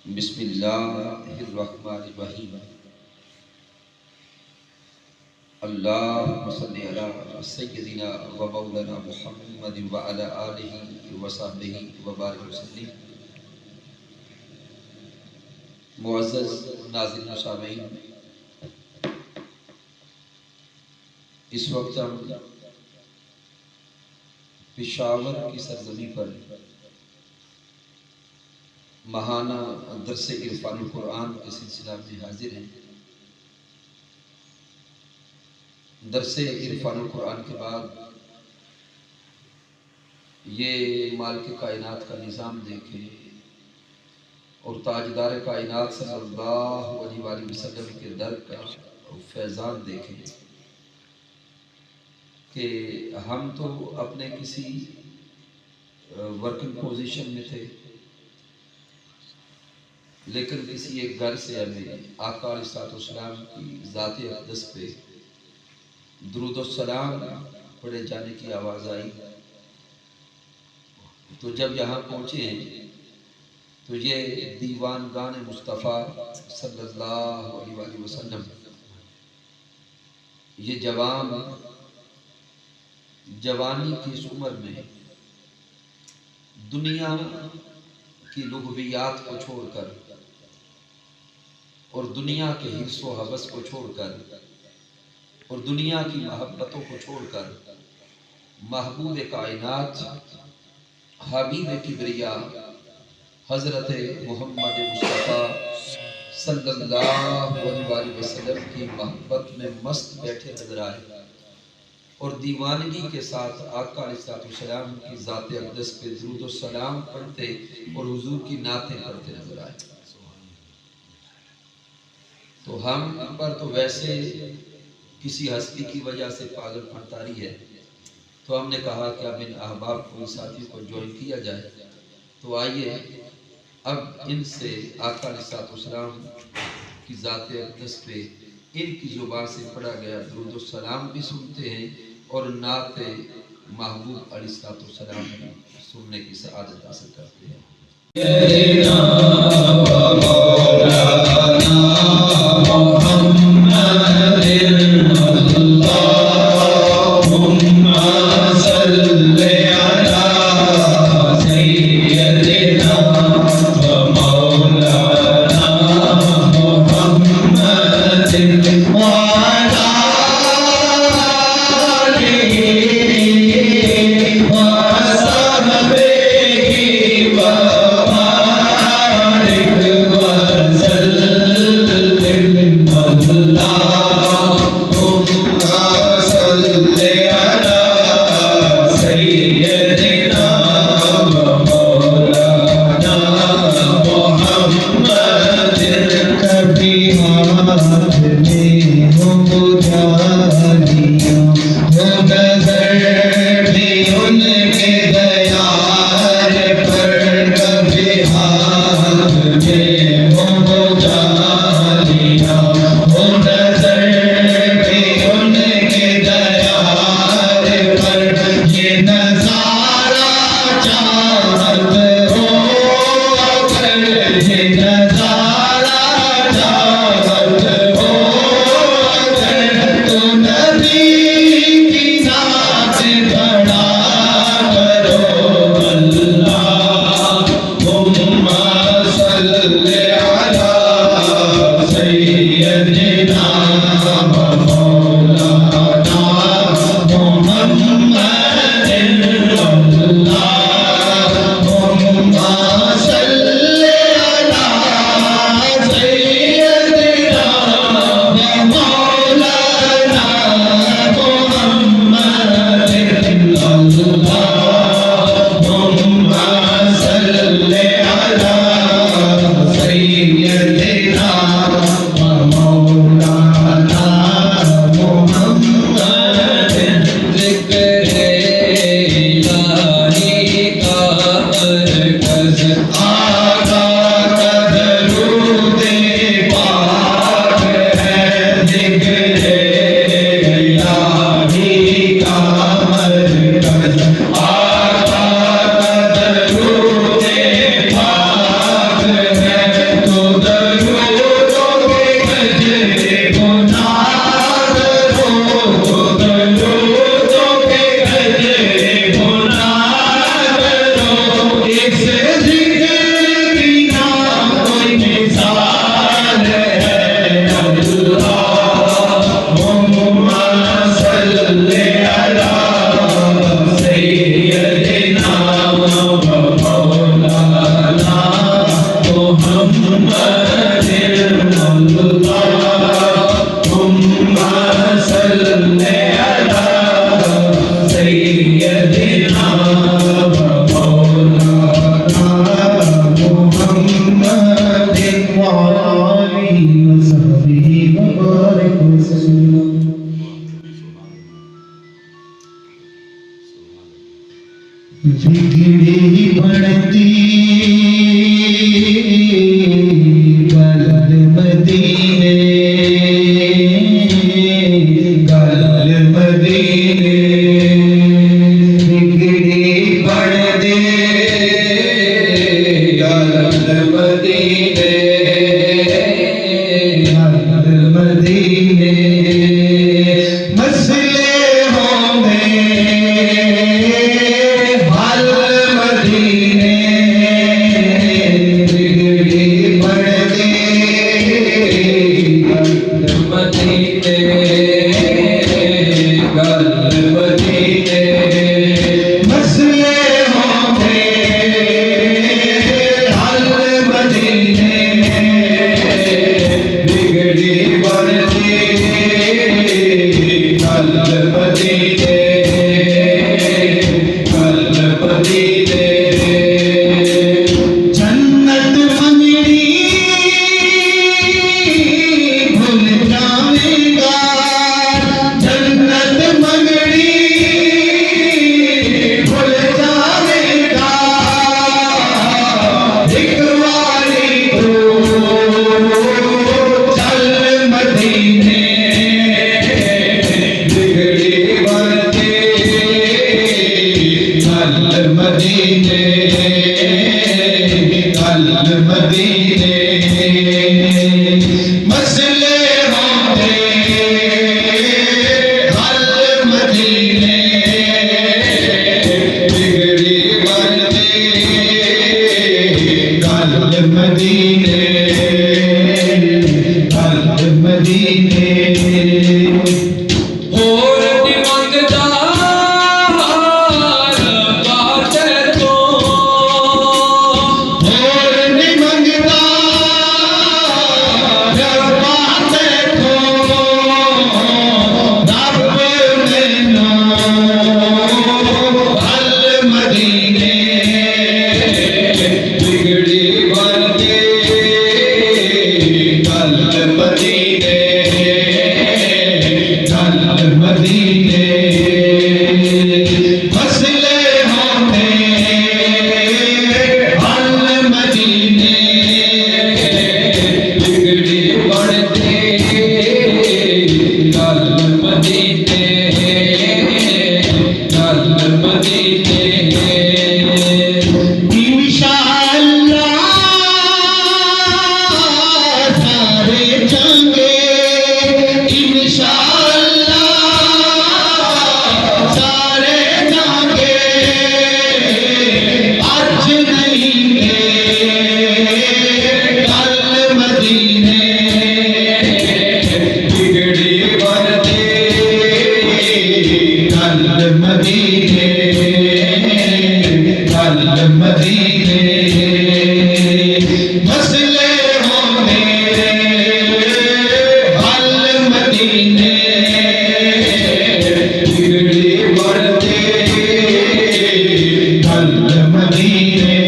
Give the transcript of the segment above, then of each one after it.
बिस्मिल्लाहिर्रहमानिर्रहीम। अल्लाहुम्मा सल्लि अला सय्यिदिना व मौलाना मुहम्मद व अला आलिहि व सहबिहि व बारिक वसल्लिम। मुअज़्ज़ज़ नाज़रीन व सामीईन, इस वक्त हम पेशावर की सरजमी पर महाना दरस इरफानुल कुरान के सिलसिला में हाजिर हैं। दरस इरफानुल कुरान के बाद ये मालिक कायनात का निज़ाम देखें और ताजदार कायनात सल्लल्लाहु अलैहि वसल्लम के दर का फैज़ान देखें कि हम तो अपने किसी वर्किंग पोजीशन में थे, लेकिन किसी एक घर से हमें आका अलैहिस्सलाम की ज़ात-ए अक़दस पे दुरूद व सलाम पढ़े जाने की आवाज़ आई। तो जब यहाँ पहुँचे हैं तो ये दीवानगान मुस्तफ़ा सल्लल्लाहु अलैहि वसल्लम, ये जवानी की इस उम्र में दुनिया की लुग़वियात को छोड़कर और दुनिया के हिर्स व हवस को छोड़कर और दुनिया की मोहब्बतों को छोड़कर महबूब कायनात हबीब किबरिया हज़रत मोहम्मद मुस्तफ़ा सल्लल्लाहु अलैहि वसल्लम की मोहब्बत में मस्त बैठे नजर आए और दीवानगी के साथ आका अलैहिस्सलाम की ज़ात-ए अक़दस पे दुरूद व सलाम पढ़ते और हुजूर की नातें पढ़ते नजर आए। तो हम पर तो वैसे किसी हस्ती की वजह से पागलपन तारी है, तो हमने कहा कि अब इन अहबाब को, साथियों को ज्वाइन किया जाए। तो आइए अब इनसे आका अलैहिस्सलाम की ज़ात-ए अक़दस पे इनकी ज़ुबान से पढ़ा गया दुरूद व सलाम भी सुनते हैं और नाते महबूब अलैहिस्सलाम की सुनने की सआदत हासिल करते हैं। आका बिगड़ी बढ़ती गल मदीने बिगड़ी बढ़ते गल मदीने मसले होंगे हल मदीने बिगड़ी बढ़ते गल मदीने मसले होंगे हल मदीने बिगड़ी बढ़ते गल मदीने जन्नत मंगनी भूल जाएगा जन्नत मंगनी भूल जाएगा एक बारी तो चल मदीने बिगड़ी बढ़ते गल मदीने मसले होंगे हल मदीने बिगड़ी बढ़ते गल मदीने और मंगदा बात तो मसले होंगे हल मदीने बिगड़ी बढ़ते गल मदीने इंशाअल्लाह सारे चंगे इंशाअल्लाह सारे चंगे आज नहीं कल मदीने बिगड़ी बढ़ते गल मदीने मसले होंगे हल मदीने बिगड़ी बढ़ते गल मदीने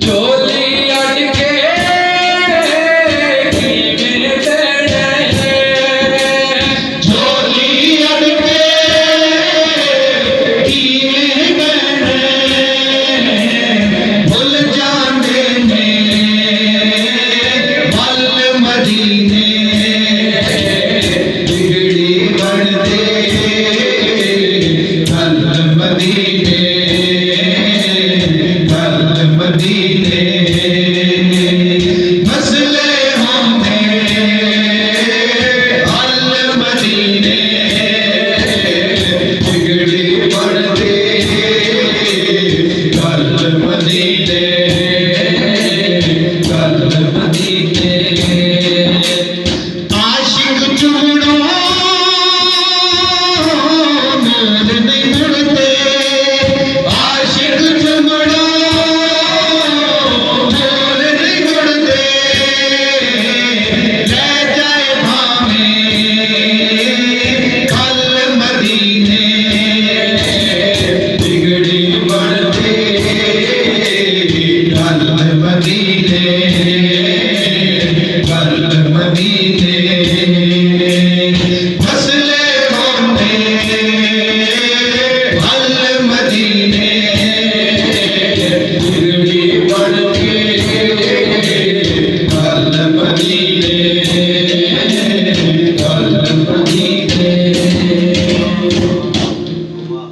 चोली अटके कीमे बने झोली अटके कीमे बने भूल जाने हल मदीने बिगड़ी बढ़ते